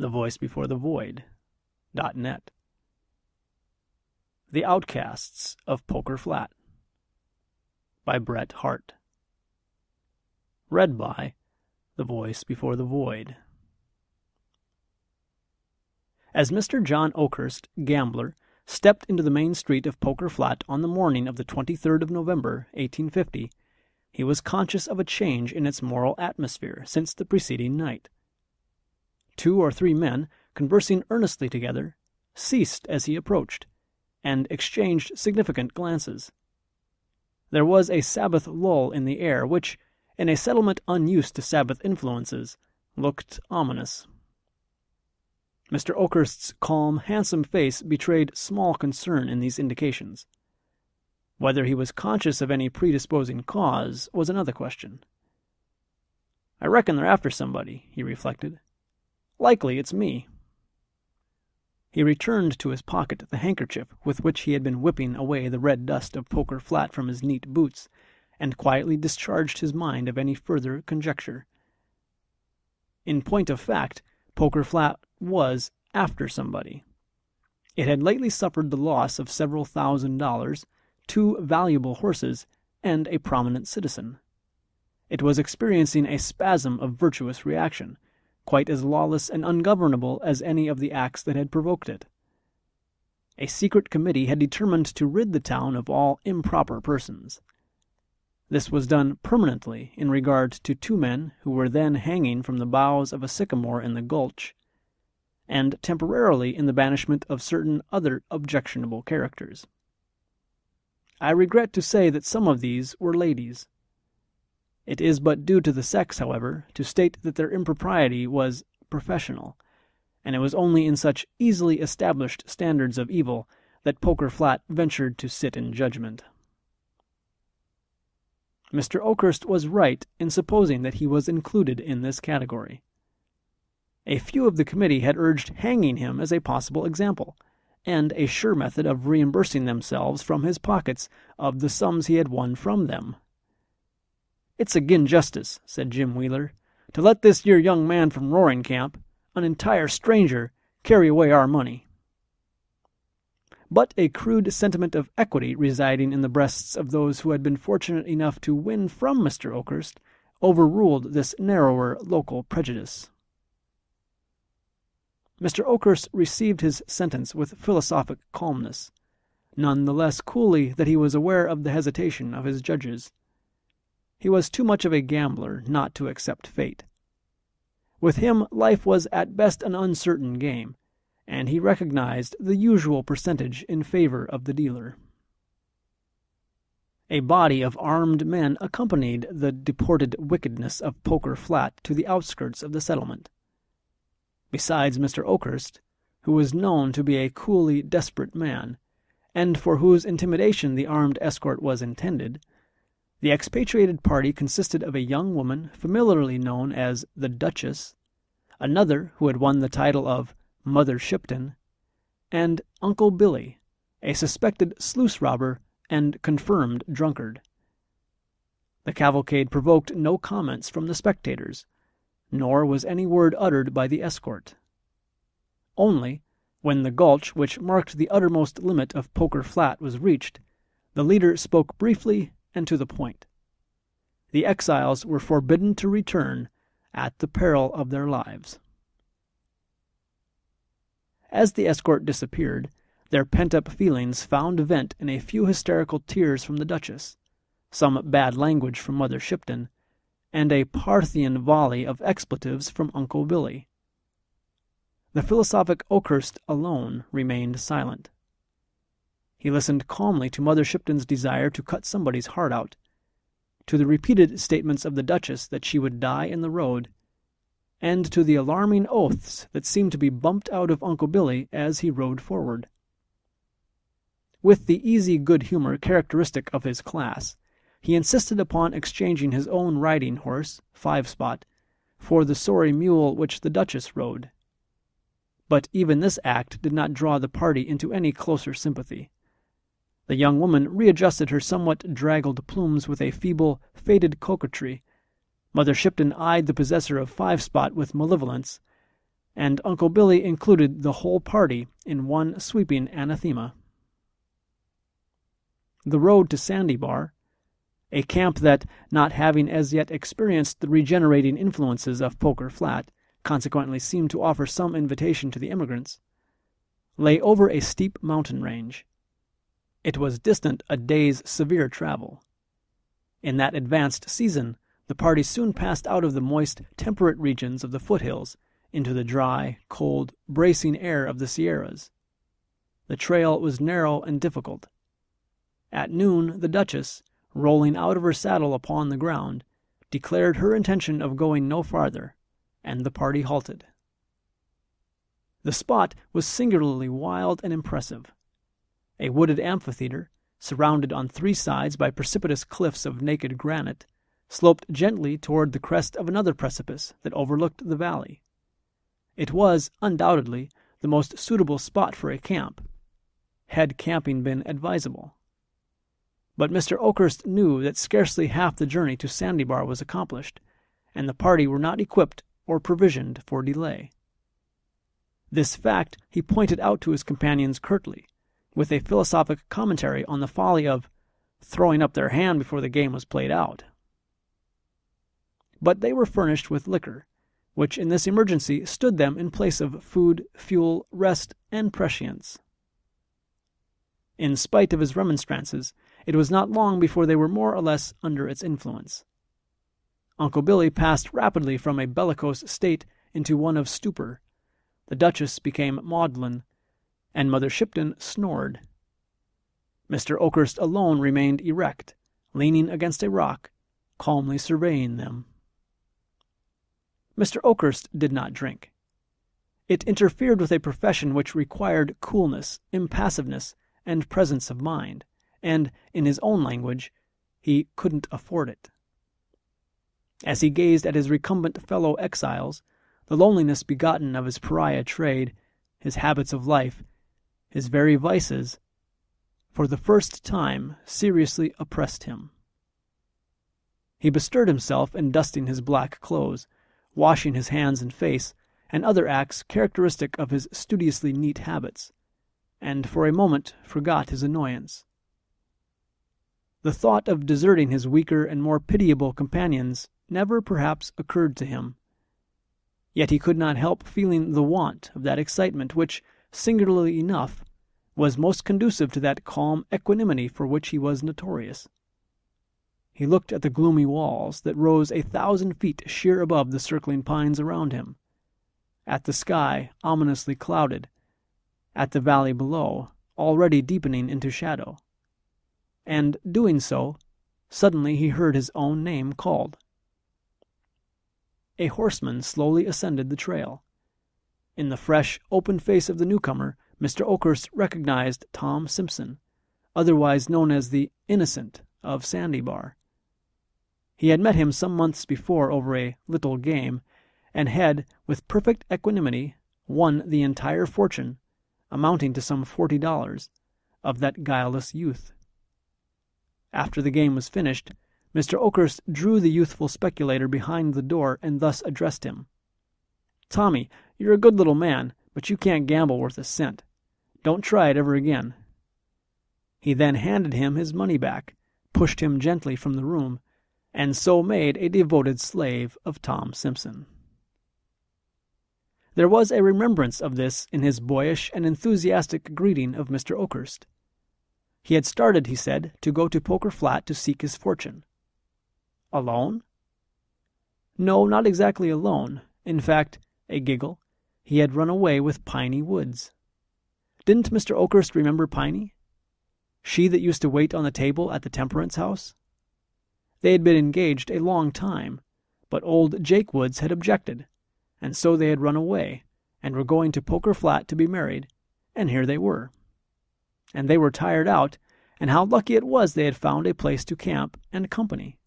The Voice Before the Void.net. The Outcasts of Poker Flat by Bret Harte. Read by The Voice Before the Void. As Mr. John Oakhurst, gambler, stepped into the main street of Poker Flat on the morning of the 23rd of November, 1850, he was conscious of a change in its moral atmosphere since the preceding night. 2 or 3 men, conversing earnestly together, ceased as he approached, and exchanged significant glances. There was a Sabbath lull in the air which, in a settlement unused to Sabbath influences, looked ominous. Mr. Oakhurst's calm, handsome face betrayed small concern in these indications. Whether he was conscious of any predisposing cause was another question. "I reckon they're after somebody," he reflected. "Likely it's me." He returned to his pocket the handkerchief with which he had been whipping away the red dust of Poker Flat from his neat boots, and quietly discharged his mind of any further conjecture. In point of fact, Poker Flat was after somebody. It had lately suffered the loss of several $1,000s, 2 valuable horses, and a prominent citizen. It was experiencing a spasm of virtuous reaction, quite as lawless and ungovernable as any of the acts that had provoked it. A secret committee had determined to rid the town of all improper persons. This was done permanently in regard to 2 men who were then hanging from the boughs of a sycamore in the gulch, and temporarily in the banishment of certain other objectionable characters. I regret to say that some of these were ladies. It is but due to the sex, however, to state that their impropriety was professional, and it was only in such easily established standards of evil that Poker Flat ventured to sit in judgment. Mr. Oakhurst was right in supposing that he was included in this category. A few of the committee had urged hanging him as a possible example, and a sure method of reimbursing themselves from his pockets of the sums he had won from them. "It's agin justice," said Jim Wheeler, "to let this yer young man from Roaring Camp, an entire stranger, carry away our money." But a crude sentiment of equity residing in the breasts of those who had been fortunate enough to win from Mr. Oakhurst overruled this narrower local prejudice. Mr. Oakhurst received his sentence with philosophic calmness, none the less coolly that he was aware of the hesitation of his judges. He was too much of a gambler not to accept fate. With him, life was at best an uncertain game, and he recognized the usual percentage in favor of the dealer. A body of armed men accompanied the deported wickedness of Poker Flat to the outskirts of the settlement. Besides Mr. Oakhurst, who was known to be a coolly desperate man, and for whose intimidation the armed escort was intended, the expatriated party consisted of a young woman familiarly known as the Duchess, another who had won the title of Mother Shipton, and Uncle Billy, a suspected sluice robber and confirmed drunkard. The cavalcade provoked no comments from the spectators, nor was any word uttered by the escort. Only, when the gulch which marked the uttermost limit of Poker Flat was reached, the leader spoke briefly and to the point. The exiles were forbidden to return at the peril of their lives. As the escort disappeared, their pent-up feelings found vent in a few hysterical tears from the Duchess, some bad language from Mother Shipton, and a Parthian volley of expletives from Uncle Billy. The philosophic Oakhurst alone remained silent. He listened calmly to Mother Shipton's desire to cut somebody's heart out, to the repeated statements of the Duchess that she would die in the road, and to the alarming oaths that seemed to be bumped out of Uncle Billy as he rode forward. With the easy good humor characteristic of his class, he insisted upon exchanging his own riding horse, 5-spot, for the sorry mule which the Duchess rode. But even this act did not draw the party into any closer sympathy. The young woman readjusted her somewhat draggled plumes with a feeble, faded coquetry. Mother Shipton eyed the possessor of 5-spot with malevolence, and Uncle Billy included the whole party in one sweeping anathema. The road to Sandy Bar, a camp that, not having as yet experienced the regenerating influences of Poker Flat, consequently seemed to offer some invitation to the immigrants, lay over a steep mountain range. It was distant a day's severe travel. In that advanced season, the party soon passed out of the moist, temperate regions of the foothills into the dry, cold, bracing air of the Sierras. The trail was narrow and difficult. At noon, the Duchess, rolling out of her saddle upon the ground, declared her intention of going no farther, and the party halted. The spot was singularly wild and impressive. A wooded amphitheater, surrounded on three sides by precipitous cliffs of naked granite, sloped gently toward the crest of another precipice that overlooked the valley. It was, undoubtedly, the most suitable spot for a camp, had camping been advisable. But Mr. Oakhurst knew that scarcely half the journey to Sandy Bar was accomplished, and the party were not equipped or provisioned for delay. This fact he pointed out to his companions curtly, with a philosophic commentary on the folly of throwing up their hand before the game was played out. But they were furnished with liquor, which in this emergency stood them in place of food, fuel, rest, and prescience. In spite of his remonstrances, it was not long before they were more or less under its influence. Uncle Billy passed rapidly from a bellicose state into one of stupor. The Duchess became maudlin, and Mother Shipton snored. Mr. Oakhurst alone remained erect, leaning against a rock, calmly surveying them. Mr. Oakhurst did not drink. It interfered with a profession which required coolness, impassiveness, and presence of mind, and, in his own language, he couldn't afford it. As he gazed at his recumbent fellow exiles, the loneliness begotten of his pariah trade, his habits of life, his very vices, for the first time seriously oppressed him. He bestirred himself in dusting his black clothes, washing his hands and face, and other acts characteristic of his studiously neat habits, and for a moment forgot his annoyance. The thought of deserting his weaker and more pitiable companions never perhaps occurred to him. Yet he could not help feeling the want of that excitement which, singularly enough, was most conducive to that calm equanimity for which he was notorious. He looked at the gloomy walls that rose 1,000 feet sheer above the circling pines around him, at the sky ominously clouded, at the valley below, already deepening into shadow. And, doing so, suddenly he heard his own name called. A horseman slowly ascended the trail. In the fresh, open face of the newcomer, Mr. Oakhurst recognized Tom Simpson, otherwise known as the Innocent of Sandy Bar. He had met him some months before over a little game, and had, with perfect equanimity, won the entire fortune, amounting to some $40, of that guileless youth. After the game was finished, Mr. Oakhurst drew the youthful speculator behind the door and thus addressed him. "Tommy, you're a good little man, but you can't gamble worth a cent. Don't try it ever again." He then handed him his money back, pushed him gently from the room, and so made a devoted slave of Tom Simpson. There was a remembrance of this in his boyish and enthusiastic greeting of Mr. Oakhurst. He had started, he said, to go to Poker Flat to seek his fortune. Alone? No, not exactly alone. In fact, a giggle, he had run away with Piney Woods. Didn't Mr. Oakhurst remember Piney? She that used to wait on the table at the Temperance House? They had been engaged a long time, but old Jake Woods had objected, and so they had run away, and were going to Poker Flat to be married, and here they were. And they were tired out, and how lucky it was they had found a place to camp and company.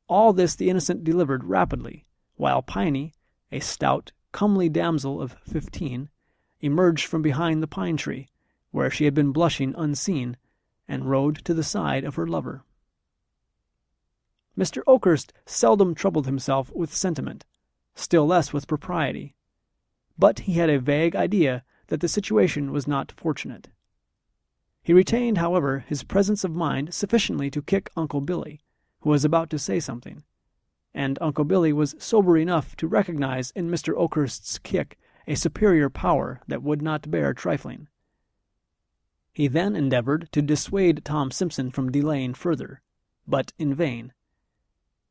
All this the Innocent delivered rapidly, while Piney, a stout, comely damsel of 15, emerged from behind the pine tree, where she had been blushing unseen, and rode to the side of her lover. Mr. Oakhurst seldom troubled himself with sentiment, still less with propriety. but he had a vague idea that the situation was not fortunate. He retained, however, his presence of mind sufficiently to kick Uncle Billy, who was about to say something, and Uncle Billy was sober enough to recognize in Mr. Oakhurst's kick a superior power that would not bear trifling. He then endeavored to dissuade Tom Simpson from delaying further, but in vain.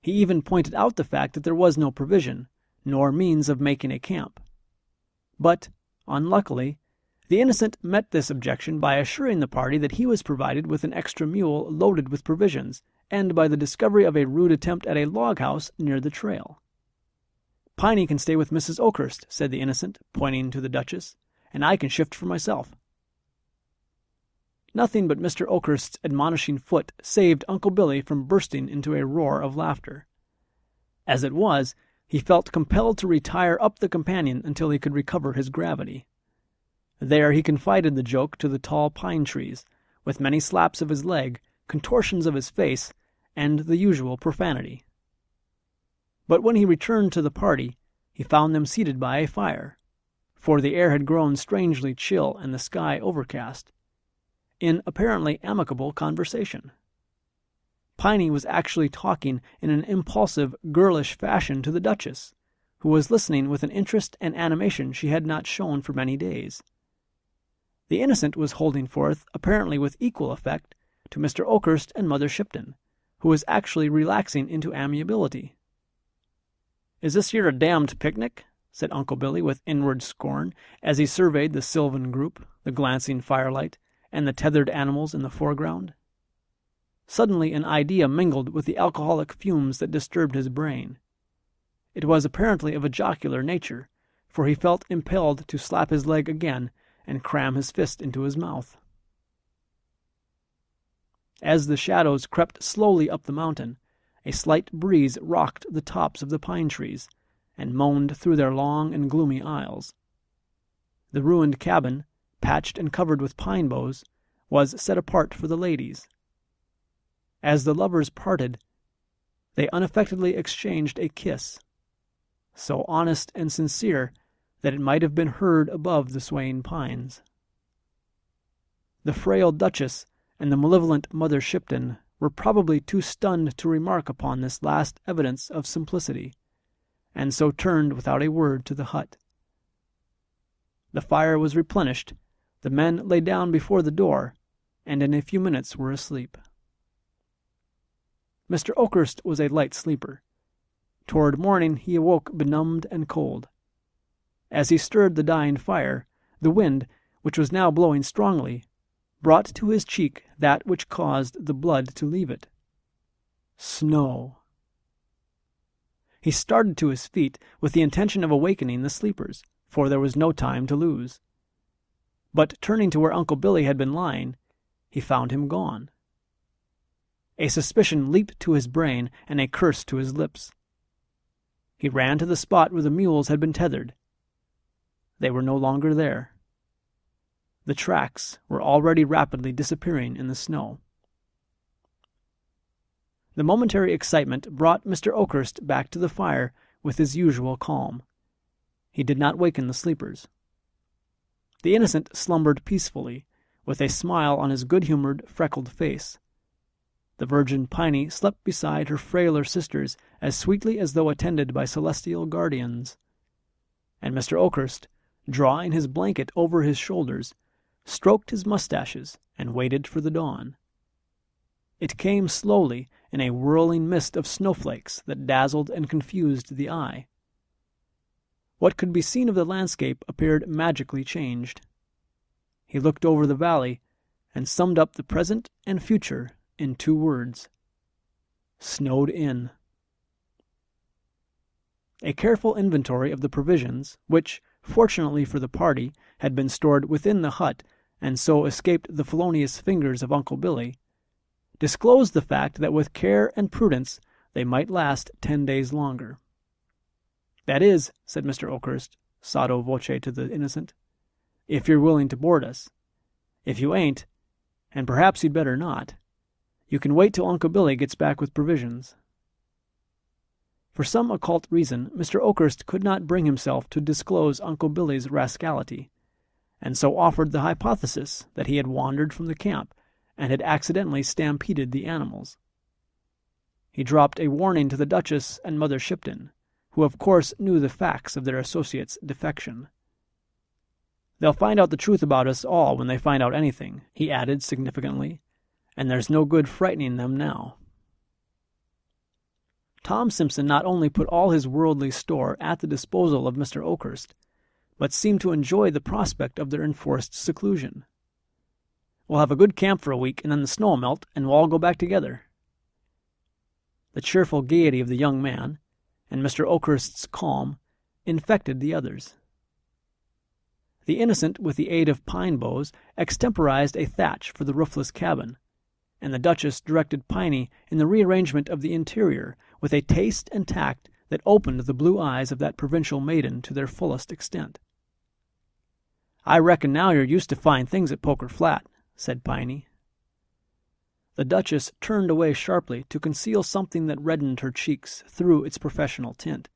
He even pointed out the fact that there was no provision, nor means of making a camp. But, unluckily, the innocent met this objection by assuring the party that he was provided with an extra mule loaded with provisions, and by the discovery of a rude attempt at a log house near the trail. "Piney can stay with Mrs. Oakhurst," said the innocent, pointing to the Duchess, "and I can shift for myself." Nothing but Mr. Oakhurst's admonishing foot saved Uncle Billy from bursting into a roar of laughter. As it was, he felt compelled to retire up the companion until he could recover his gravity. There he confided the joke to the tall pine trees, with many slaps of his leg, contortions of his face, and the usual profanity. But when he returned to the party, he found them seated by a fire, for the air had grown strangely chill and the sky overcast, in apparently amicable conversation. Piney was actually talking in an impulsive, girlish fashion to the Duchess, who was listening with an interest and animation she had not shown for many days. The innocent was holding forth, apparently with equal effect, to Mr. Oakhurst and Mother Shipton, who was actually relaxing into amiability. "Is this here a damned picnic?" said Uncle Billy with inward scorn, as he surveyed the sylvan group, the glancing firelight, and the tethered animals in the foreground. Suddenly an idea mingled with the alcoholic fumes that disturbed his brain. It was apparently of a jocular nature, for he felt impelled to slap his leg again and cram his fist into his mouth. As the shadows crept slowly up the mountain, a slight breeze rocked the tops of the pine trees and moaned through their long and gloomy aisles. The ruined cabin, patched and covered with pine boughs, was set apart for the ladies. As the lovers parted, they unaffectedly exchanged a kiss, so honest and sincere that it might have been heard above the swaying pines. The frail Duchess and the malevolent Mother Shipton were probably too stunned to remark upon this last evidence of simplicity, and so turned without a word to the hut. The fire was replenished, the men lay down before the door, and in a few minutes were asleep. Mr. Oakhurst was a light sleeper. Toward morning he awoke benumbed and cold. As he stirred the dying fire, the wind, which was now blowing strongly, brought to his cheek that which caused the blood to leave it. Snow. He started to his feet with the intention of awakening the sleepers, for there was no time to lose. But turning to where Uncle Billy had been lying, he found him gone. A suspicion leaped to his brain and a curse to his lips. He ran to the spot where the mules had been tethered. They were no longer there. The tracks were already rapidly disappearing in the snow. The momentary excitement brought Mr. Oakhurst back to the fire with his usual calm. He did not waken the sleepers. The innocent slumbered peacefully, with a smile on his good-humored, freckled face. The virgin Piney slept beside her frailer sisters as sweetly as though attended by celestial guardians. And Mr. Oakhurst, drawing his blanket over his shoulders, stroked his mustaches and waited for the dawn. It came slowly in a whirling mist of snowflakes that dazzled and confused the eye. What could be seen of the landscape appeared magically changed. He looked over the valley and summed up the present and future in 2 words: snowed in. A careful inventory of the provisions, which, fortunately for the party, had been stored within the hut and so escaped the felonious fingers of Uncle Billy, disclosed the fact that with care and prudence they might last 10 days longer. "That is," said Mr. Oakhurst, sotto voce to the innocent, "if you're willing to board us. If you ain't, and perhaps you'd better not, you can wait till Uncle Billy gets back with provisions." For some occult reason, Mr. Oakhurst could not bring himself to disclose Uncle Billy's rascality, and so offered the hypothesis that he had wandered from the camp and had accidentally stampeded the animals. He dropped a warning to the Duchess and Mother Shipton, who of course knew the facts of their associate's defection. "They'll find out the truth about us all when they find out anything," he added significantly, "and there's no good frightening them now." Tom Simpson not only put all his worldly store at the disposal of Mr. Oakhurst, but seemed to enjoy the prospect of their enforced seclusion. "We'll have a good camp for a week, and then the snow will melt, and we'll all go back together." The cheerful gaiety of the young man, and Mr. Oakhurst's calm, infected the others. The Innocent, with the aid of pine boughs, extemporized a thatch for the roofless cabin, and the Duchess directed Piney in the rearrangement of the interior with a taste and tact that opened the blue eyes of that provincial maiden to their fullest extent. "I reckon now you're used to fine things at Poker Flat," said Piney. The Duchess turned away sharply to conceal something that reddened her cheeks through its professional tint,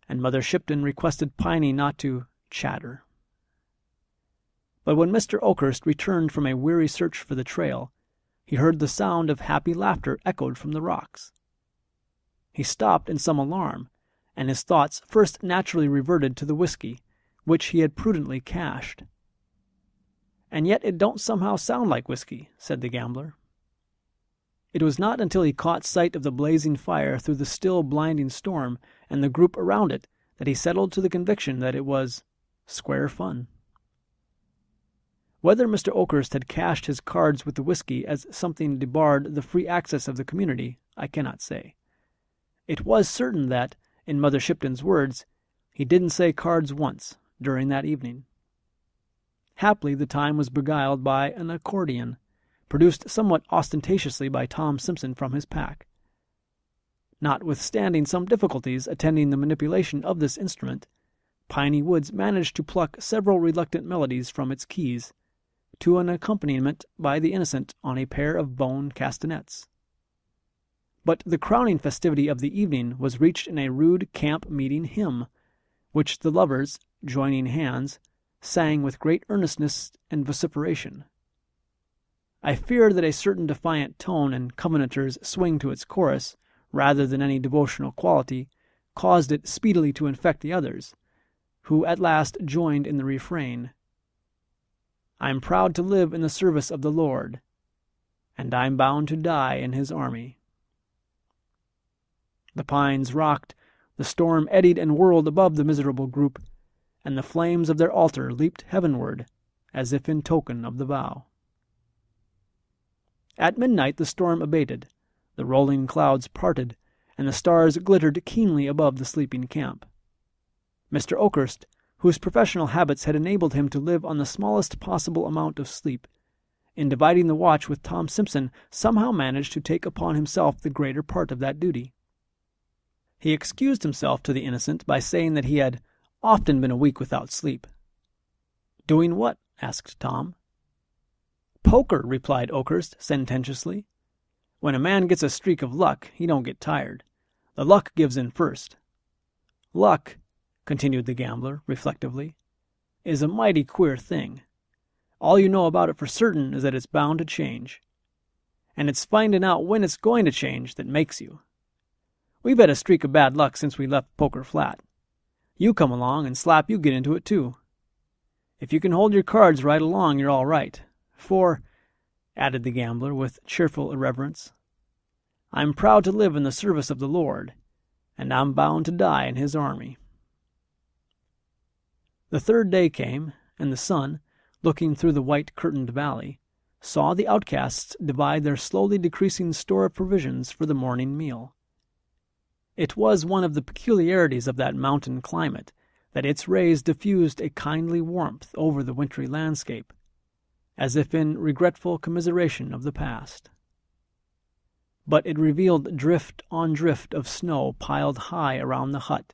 and Mother Shipton requested Piney not to chatter. But when Mr. Oakhurst returned from a weary search for the trail, he heard the sound of happy laughter echoed from the rocks. He stopped in some alarm, and his thoughts first naturally reverted to the whiskey, which he had prudently cached. "And yet it don't somehow sound like whiskey," said the gambler. It was not until he caught sight of the blazing fire through the still blinding storm and the group around it that he settled to the conviction that it was square fun. Whether Mr. Oakhurst had cached his cards with the whiskey as something debarred the free access of the community, I cannot say. It was certain that, in Mother Shipton's words, he didn't say cards once during that evening. Haply the time was beguiled by an accordion, produced somewhat ostentatiously by Tom Simpson from his pack. Notwithstanding some difficulties attending the manipulation of this instrument, Piney Woods managed to pluck several reluctant melodies from its keys, to an accompaniment by the Innocent on a pair of bone castanets. But the crowning festivity of the evening was reached in a rude camp-meeting hymn, which the lovers, joining hands, sang with great earnestness and vociferation. I fear that a certain defiant tone and Covenanter's swing to its chorus, rather than any devotional quality, caused it speedily to infect the others, who at last joined in the refrain. "I'm proud to live in the service of the Lord, and I'm bound to die in his army." The pines rocked, the storm eddied and whirled above the miserable group, and the flames of their altar leaped heavenward, as if in token of the vow. At midnight the storm abated, the rolling clouds parted, and the stars glittered keenly above the sleeping camp. Mr. Oakhurst, whose professional habits had enabled him to live on the smallest possible amount of sleep, in dividing the watch with Tom Simpson, somehow managed to take upon himself the greater part of that duty. He excused himself to the Innocent by saying that he had often been a week without sleep. "Doing what?" asked Tom. "Poker," replied Oakhurst sententiously. "When a man gets a streak of luck, he don't get tired. The luck gives in first. Luck," continued the gambler reflectively, "is a mighty queer thing. All you know about it for certain is that it's bound to change. And it's finding out when it's going to change that makes you. We've had a streak of bad luck since we left Poker Flat. You come along, and slap you get into it too. If you can hold your cards right along, you're all right. For," added the gambler with cheerful irreverence, "I'm proud to live in the service of the Lord, and I'm bound to die in his army." The third day came, and the sun, looking through the white-curtained valley, saw the outcasts divide their slowly decreasing store of provisions for the morning meal. It was one of the peculiarities of that mountain climate that its rays diffused a kindly warmth over the wintry landscape, as if in regretful commiseration of the past. But it revealed drift on drift of snow piled high around the hut,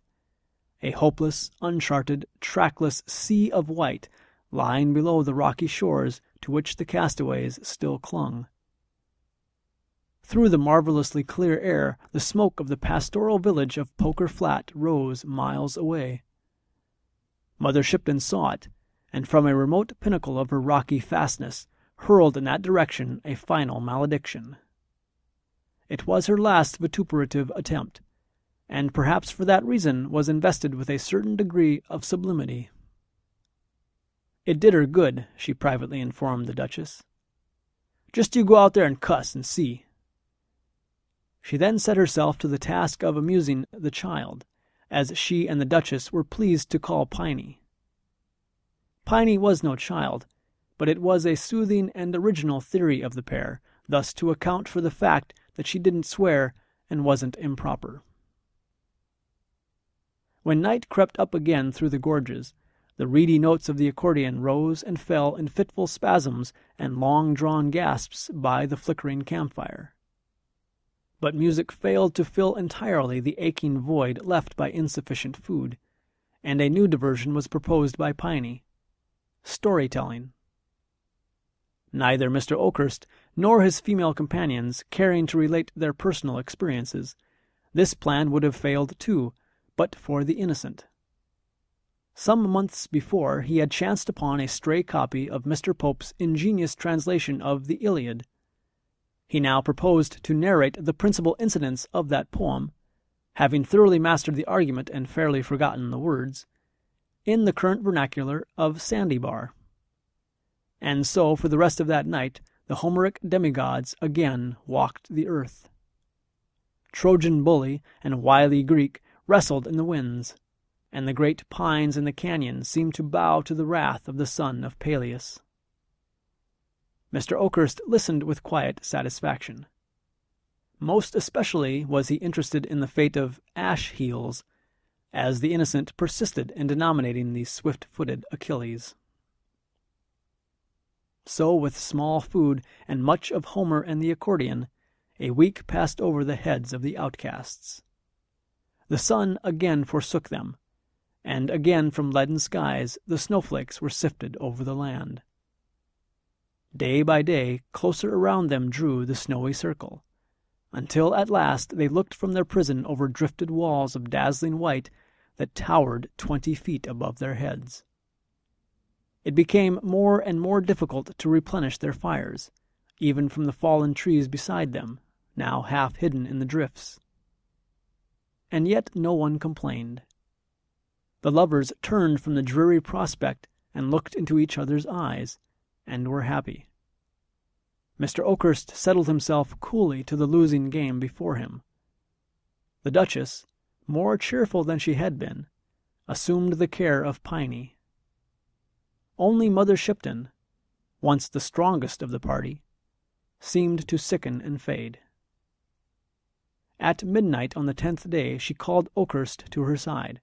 a hopeless, uncharted, trackless sea of white lying below the rocky shores to which the castaways still clung. Through the marvelously clear air, the smoke of the pastoral village of Poker Flat rose miles away. Mother Shipton saw it, and from a remote pinnacle of her rocky fastness hurled in that direction a final malediction. It was her last vituperative attempt, and perhaps for that reason was invested with a certain degree of sublimity. It did her good, she privately informed the Duchess. Just you go out there and cuss and see. She then set herself to the task of amusing the child, as she and the Duchess were pleased to call Piney. Piney was no child, but it was a soothing and original theory of the pair, thus to account for the fact that she didn't swear and wasn't improper. When night crept up again through the gorges, the reedy notes of the accordion rose and fell in fitful spasms and long-drawn gasps by the flickering campfire. But music failed to fill entirely the aching void left by insufficient food, and a new diversion was proposed by Piney: storytelling. Neither Mr. Oakhurst nor his female companions caring to relate their personal experiences, this plan would have failed too, but for the innocent. Some months before he had chanced upon a stray copy of Mr. Pope's ingenious translation of the Iliad. He now proposed to narrate the principal incidents of that poem, having thoroughly mastered the argument and fairly forgotten the words, in the current vernacular of Sandy Bar. And so, for the rest of that night, the Homeric demigods again walked the earth. Trojan bully and wily Greek wrestled in the winds, and the great pines in the canyon seemed to bow to the wrath of the son of Peleus. Mr. Oakhurst listened with quiet satisfaction. Most especially was he interested in the fate of Ash Heels, as the innocent persisted in denominating the swift-footed Achilles. So, with small food and much of Homer and the accordion, a week passed over the heads of the outcasts. The sun again forsook them, and again from leaden skies the snowflakes were sifted over the land. Day by day, closer around them drew the snowy circle, until at last they looked from their prison over drifted walls of dazzling white that towered 20 feet above their heads. It became more and more difficult to replenish their fires, even from the fallen trees beside them, now half hidden in the drifts. And yet no one complained. The lovers turned from the dreary prospect and looked into each other's eyes, and were happy. Mr. Oakhurst settled himself coolly to the losing game before him. The Duchess, more cheerful than she had been, assumed the care of Piney. Only Mother Shipton, once the strongest of the party, seemed to sicken and fade. At midnight on the 10th day she called Oakhurst to her side.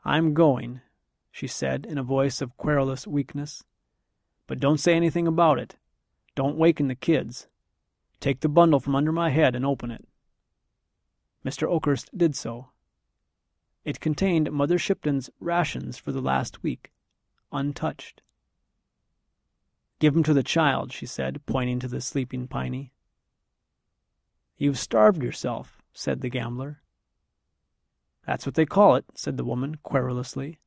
"I'm going," she said in a voice of querulous weakness. "But don't say anything about it. Don't waken the kids. Take the bundle from under my head and open it." Mr. Oakhurst did so. It contained Mother Shipton's rations for the last week, untouched. "Give 'em to the child," she said, pointing to the sleeping Piney. "You've starved yourself," said the gambler. "That's what they call it," said the woman querulously,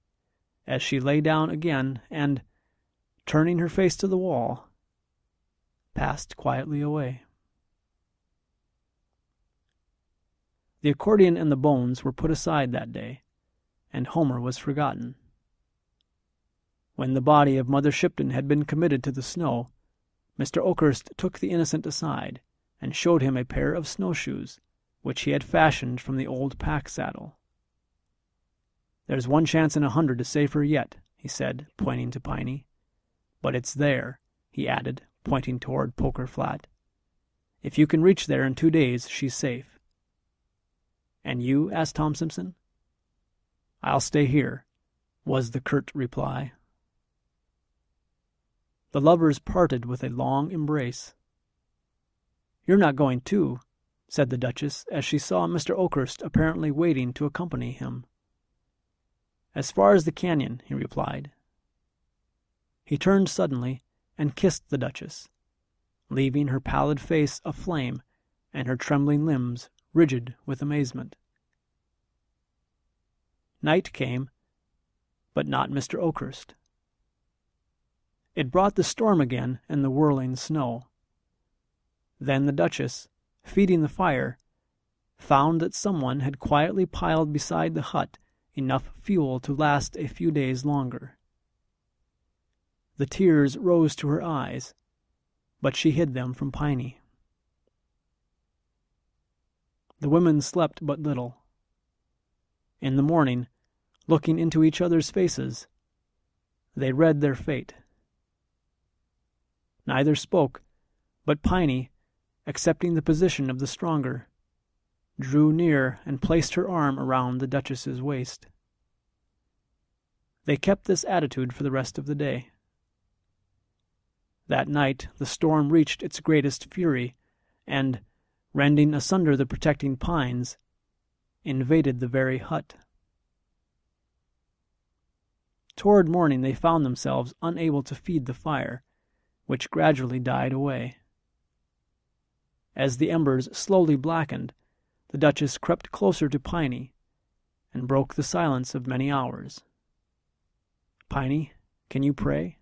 as she lay down again and, turning her face to the wall, passed quietly away. The accordion and the bones were put aside that day, and Homer was forgotten. When the body of Mother Shipton had been committed to the snow, Mr. Oakhurst took the innocent aside and showed him a pair of snowshoes, which he had fashioned from the old pack-saddle. "There's 1 chance in 100 to save her yet," he said, pointing to Piney. "But it's there," he added, pointing toward Poker Flat. "If you can reach there in 2 days, she's safe." "And you?" asked Tom Simpson. "I'll stay here," was the curt reply. The lovers parted with a long embrace. "You're not going too," said the Duchess, as she saw Mr. Oakhurst apparently waiting to accompany him. "As far as the canyon," he replied. He turned suddenly and kissed the Duchess, leaving her pallid face aflame and her trembling limbs rigid with amazement. Night came, but not Mr. Oakhurst. It brought the storm again and the whirling snow. Then the Duchess, feeding the fire, found that someone had quietly piled beside the hut enough fuel to last a few days longer. The tears rose to her eyes, but she hid them from Piney. The women slept but little. In the morning, looking into each other's faces, they read their fate. Neither spoke, but Piney, accepting the position of the stronger, drew near and placed her arm around the Duchess's waist. They kept this attitude for the rest of the day. That night the storm reached its greatest fury, and, rending asunder the protecting pines, invaded the very hut. Toward morning they found themselves unable to feed the fire, which gradually died away. As the embers slowly blackened, the Duchess crept closer to Piney and broke the silence of many hours. "Piney, can you pray?"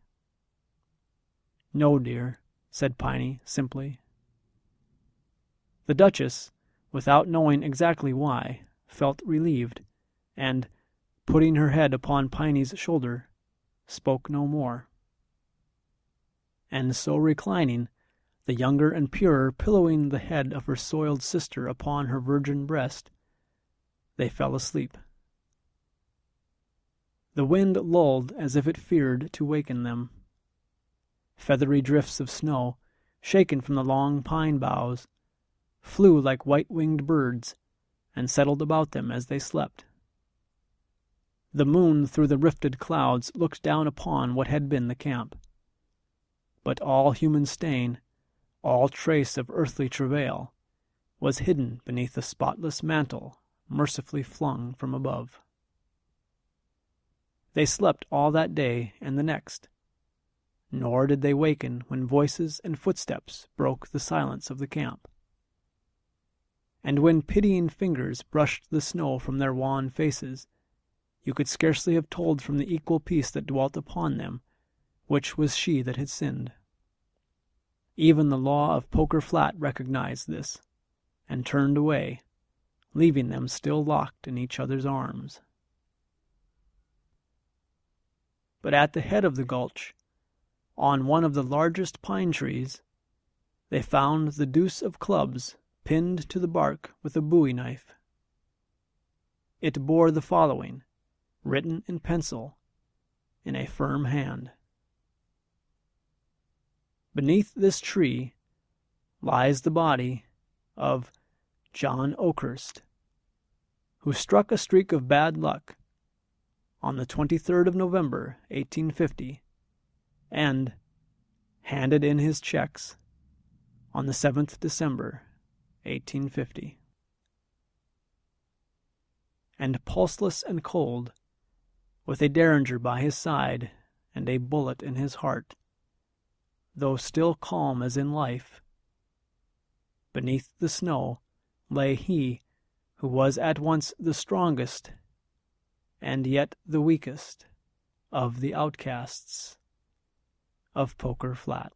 "No, dear," said Piney simply. The Duchess, without knowing exactly why, felt relieved, and, putting her head upon Piney's shoulder, spoke no more. And so reclining, the younger and purer pillowing the head of her soiled sister upon her virgin breast, they fell asleep. The wind lulled as if it feared to waken them. Feathery drifts of snow, shaken from the long pine boughs, flew like white-winged birds, and settled about them as they slept. The moon through the rifted clouds looked down upon what had been the camp. But all human stain, all trace of earthly travail, was hidden beneath the spotless mantle mercifully flung from above. They slept all that day and the next, nor did they waken when voices and footsteps broke the silence of the camp. And when pitying fingers brushed the snow from their wan faces, you could scarcely have told from the equal peace that dwelt upon them which was she that had sinned. Even the law of Poker Flat recognized this, and turned away, leaving them still locked in each other's arms. But at the head of the gulch, on one of the largest pine trees, they found the deuce of clubs pinned to the bark with a bowie knife. It bore the following, written in pencil, in a firm hand: "Beneath this tree lies the body of John Oakhurst, who struck a streak of bad luck on the 23rd of November, 1850, and handed in his checks on the 7th December, 1850. And pulseless and cold, with a derringer by his side and a bullet in his heart, though still calm as in life, beneath the snow lay he who was at once the strongest and yet the weakest of the outcasts of Poker Flat."